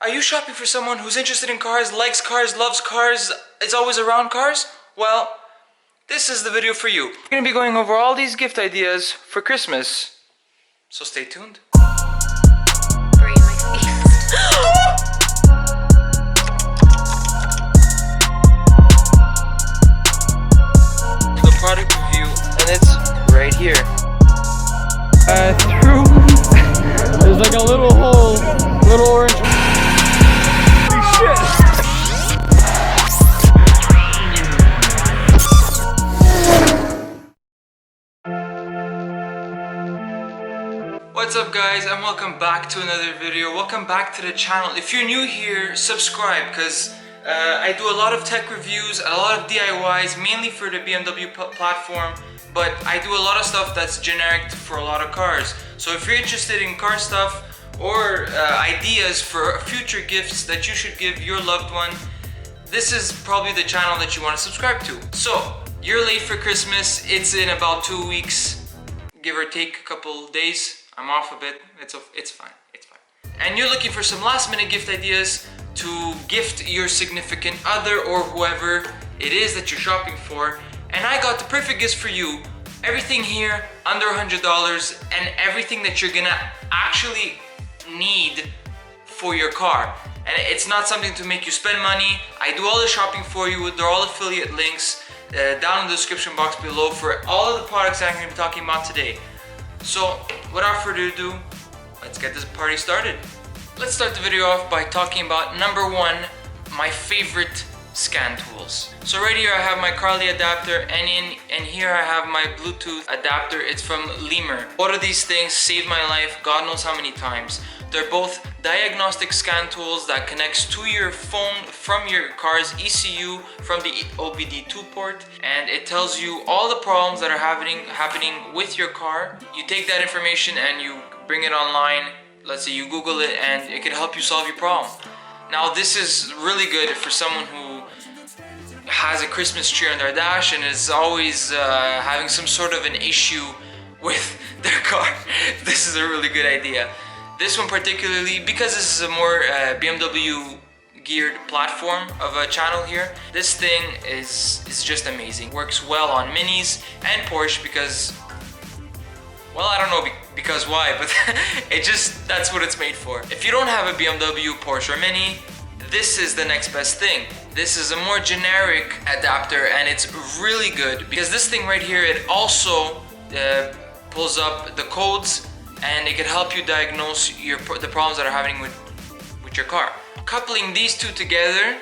Are you shopping for someone who's interested in cars, likes cars, loves cars, is always around cars? Well, this is the video for you. We're going to be going over all these gift ideas for Christmas, so stay tuned. The product review, and it's right here. Through there's like a little hole, little orange. Holy shit! What's up guys, and welcome back to another video. Welcome back to the channel. If you're new here, subscribe, because I do a lot of tech reviews, a lot of DIYs, mainly for the BMW platform, but I do a lot of stuff that's generic for a lot of cars. So if you're interested in car stuff or ideas for future gifts that you should give your loved one, this is probably the channel that you want to subscribe to. So you're late for Christmas. It's in about 2 weeks, give or take a couple days. I'm off a bit. It's fine. It's fine. And you're looking for some last minute gift ideas to gift your significant other or whoever it is that you're shopping for. And I got the perfect gifts for you. Everything here under $100 and everything that you're gonna actually need for your car. And it's not something to make you spend money. I do all the shopping for you. They're all affiliate links down in the description box below for all of the products that I'm gonna be talking about today. So without further ado, let's get this party started. Let's start the video off by talking about number one, my favorite scan tools. So right here I have my Carly adapter, and here I have my Bluetooth adapter. It's from Lemur. Both of these things saved my life God knows how many times. They're both diagnostic scan tools that connects to your phone from your car's ECU from the OBD2 port, and it tells you all the problems that are happening with your car. You take that information and you bring it online. Let's say you Google it, and it can help you solve your problem. Now this is really good for someone who has a Christmas tree on their dash and is always having some sort of an issue with their car. This is a really good idea. This one particularly, because this is a more BMW geared platform of a channel here, this thing is just amazing. Works well on Minis and Porsche because, well, I don't know because why, but that's what it's made for. If you don't have a BMW, Porsche or Mini, this is the next best thing. This is a more generic adapter, and it's really good because this thing right here, it also pulls up the codes, and it can help you diagnose the problems that are happening with your car. Coupling these two together,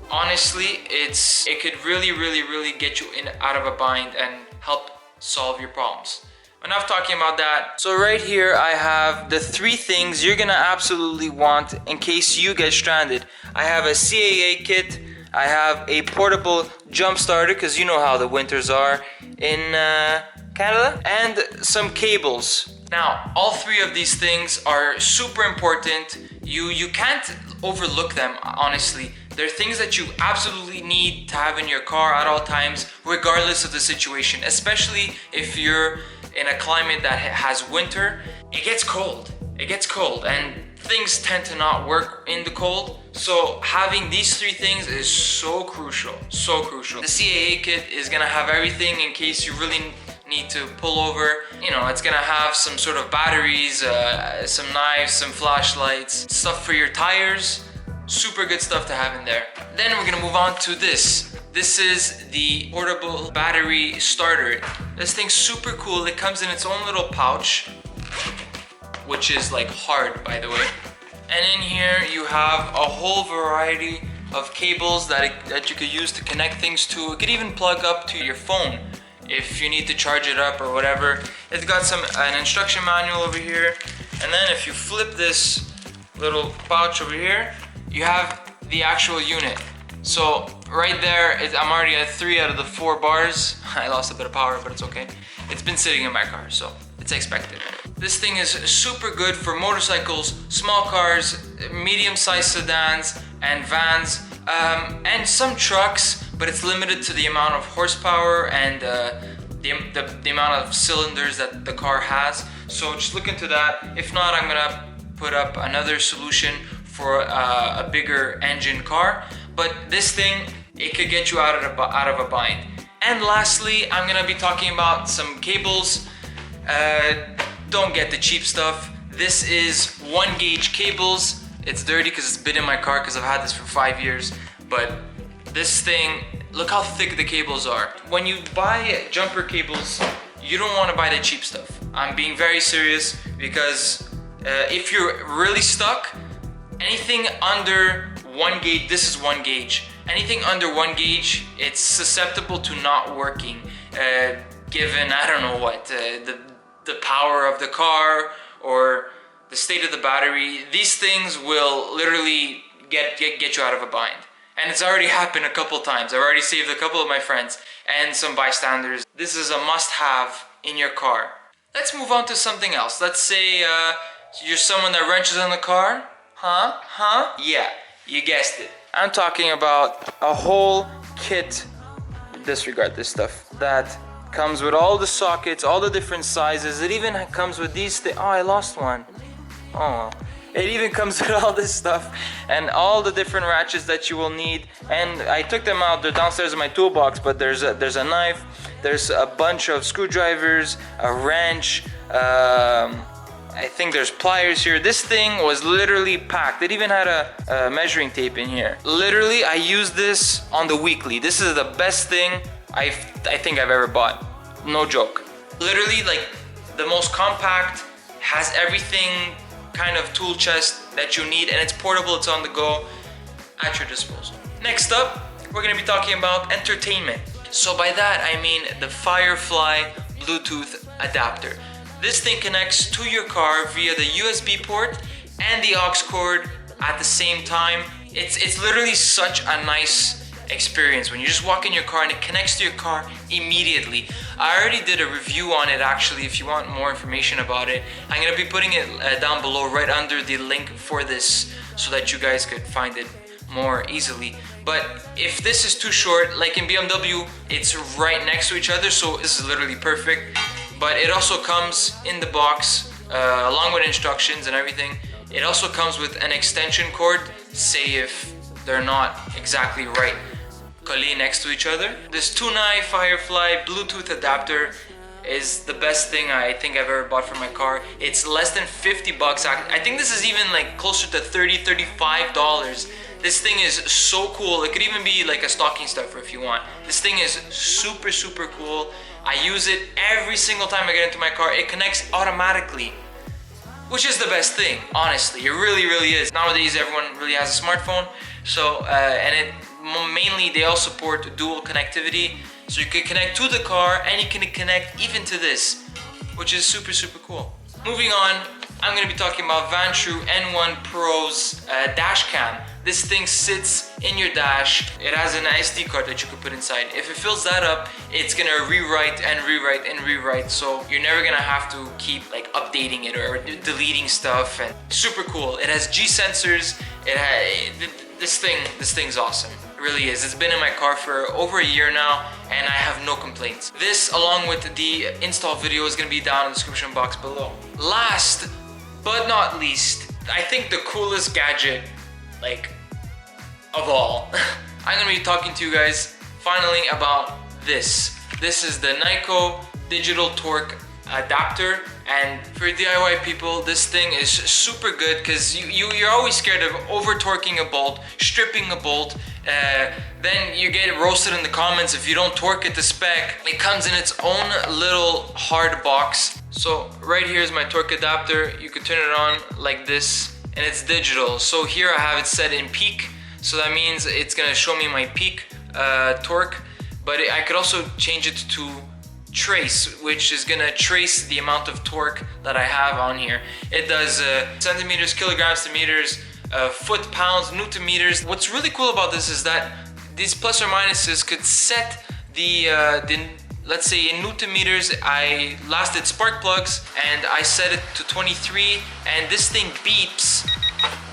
honestly, it could really get you out of a bind and help solve your problems. Enough talking about that. So right here I have the 3 things you're gonna absolutely want in case you get stranded. I have a CAA kit, I have a portable jump starter, because you know how the winters are in Canada, and some cables. Now, all 3 of these things are super important. You can't overlook them, honestly. They're things that you absolutely need to have in your car at all times, regardless of the situation, especially if you're in a climate that has winter. It gets cold, and things tend to not work in the cold. So having these 3 things is so crucial. The CAA kit is gonna have everything in case you really need to pull over. You know, it's gonna have some sort of batteries, some knives, some flashlights, stuff for your tires. Super good stuff to have in there. Then we're gonna move on to this. This is the portable battery starter. This thing's super cool. It comes in its own little pouch, which is like hard, by the way. And in here you have a whole variety of cables that you could use to connect things to. It could even plug up to your phone if you need to charge it up or whatever. It's got an instruction manual over here, and then if you flip this little pouch over here, you have the actual unit. So right there, I'm already at 3 out of the 4 bars. I lost a bit of power, but it's okay. It's been sitting in my car, so it's expected. This thing is super good for motorcycles, small cars, medium-sized sedans and vans, and some trucks, but it's limited to the amount of horsepower and the amount of cylinders that the car has. So just look into that. If not, I'm gonna put up another solution for a bigger engine car, but this thing, it could get you out of a bind. And lastly, I'm gonna be talking about some cables. Don't get the cheap stuff. This is 1 gauge cables. It's dirty because it's been in my car because I've had this for 5 years, but this thing, look how thick the cables are. When you buy jumper cables, you don't want to buy the cheap stuff. I'm being very serious because if you're really stuck, anything under 1 gauge, this is 1 gauge. Anything under 1 gauge, it's susceptible to not working, given, I don't know what, the power of the car or the state of the battery. These things will literally get you out of a bind. And it's already happened a couple times. I've already saved a couple of my friends and some bystanders. This is a must-have in your car. Let's move on to something else. Let's say you're someone that wrenches on the car. Yeah, you guessed it. I'm talking about a whole kit, disregard this stuff, that comes with all the sockets, all the different sizes. It even comes with these things. Oh, I lost one. Oh, it even comes with all this stuff and all the different ratchets that you will need. And I took them out. They're downstairs in my toolbox, but there's a knife, there's a bunch of screwdrivers, a wrench, I think there's pliers here. This thing was literally packed. It even had a measuring tape in here. Literally, I use this on the weekly. This is the best thing I think I've ever bought. No joke. Literally, like, the most compact, has everything, kind of tool chest that you need, and it's portable, it's on the go, at your disposal. Next up, we're gonna be talking about entertainment. So by that, I mean the Firefly Bluetooth adapter. This thing connects to your car via the USB port and the aux cord at the same time. It's literally such a nice experience when you just walk in your car and it connects to your car immediately. I already did a review on it actually. If you want more information about it, I'm gonna be putting it down below right under the link for this so that you guys could find it more easily. But if this is too short, like in BMW, it's right next to each other, so this is literally perfect. But it also comes in the box along with instructions and everything. It also comes with an extension cord, say if they're not exactly right collé next to each other. This Tunai Firefly Bluetooth adapter is the best thing I think I've ever bought for my car. It's less than 50 bucks. I think this is even like closer to $30-$35. This thing is so cool. It could even be like a stocking stuffer if you want. This thing is super, super cool. I use it every single time I get into my car. It connects automatically, which is the best thing, honestly. It really, really is. Nowadays, everyone really has a smartphone. So, mainly they all support dual connectivity. So you can connect to the car and you can connect even to this, which is super, super cool. Moving on, I'm gonna be talking about Vantrue N1 Pro's dash cam. This thing sits in your dash. It has an SD card that you can put inside. If it fills that up, it's gonna rewrite and rewrite and rewrite. So you're never gonna have to keep like updating it or deleting stuff. And super cool. It has G sensors. This thing's awesome. It really is. It's been in my car for over a year now, and I have no complaints. This, along with the install video, is gonna be down in the description box below. Last but not least, I think the coolest gadget, like, of all. I'm gonna be talking to you guys finally about this. This is the Nyko digital torque adapter, and for DIY people, this thing is super good because you're always scared of over torquing a bolt, stripping a bolt, then you get roasted in the comments if you don't torque it to spec. It comes in its own little hard box. So right here is my torque adapter. You can turn it on like this, and it's digital. So here I have it set in peak, so that means it's gonna show me my peak torque, but I could also change it to trace, which is gonna trace the amount of torque that I have on here. It does centimeters, kilograms to meters, foot pounds, newton meters. What's really cool about this is that these plus or minuses could set the let's say in newton meters. I last did spark plugs and I set it to 23, and this thing beeps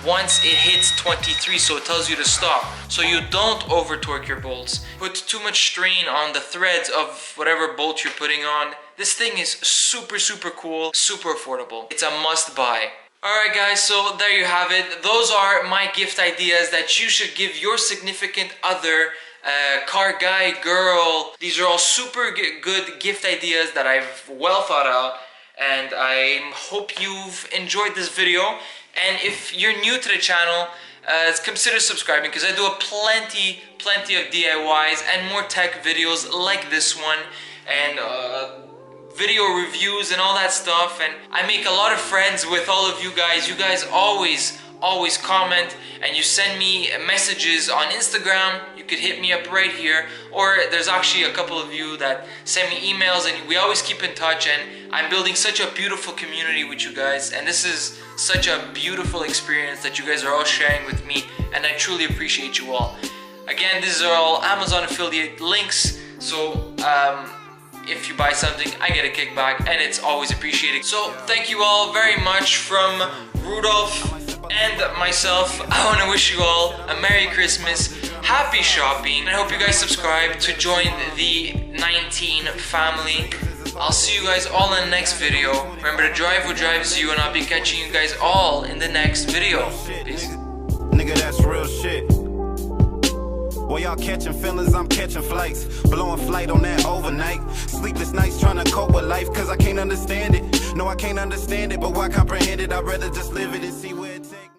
once it hits 23, so it tells you to stop, so you don't over torque your bolts, put too much strain on the threads of whatever bolt you're putting on. This thing is super, super cool, super affordable. It's a must buy. Alright guys, so there you have it. Those are my gift ideas that you should give your significant other, car guy, girl. These are all super good gift ideas that I've well thought out, and I hope you've enjoyed this video. And if you're new to the channel, consider subscribing, because I do a plenty of DIYs and more tech videos like this one, and video reviews and all that stuff. And I make a lot of friends with all of you guys. You guys always comment, and you send me messages on Instagram. You could hit me up right here, or there's actually a couple of you that send me emails, and we always keep in touch. And I'm building such a beautiful community with you guys, and this is such a beautiful experience that you guys are all sharing with me, and I truly appreciate you all. Again, these are all Amazon affiliate links, so if you buy something, I get a kickback, and it's always appreciated. So thank you all very much from Rudolph and myself. I want to wish you all a Merry Christmas, happy shopping, and I hope you guys subscribe to join the 19 family. I'll see you guys all in the next video. Remember to drive what drives you, and I'll be catching you guys all in the next video. Peace. Nigga, that's real shit. While y'all catching feelings, I'm catching flights. Blowing flight on that overnight. Sleepless nights trying to cope with life, cause I can't understand it. No, I can't understand it, but why comprehend it? I'd rather just live it and see where it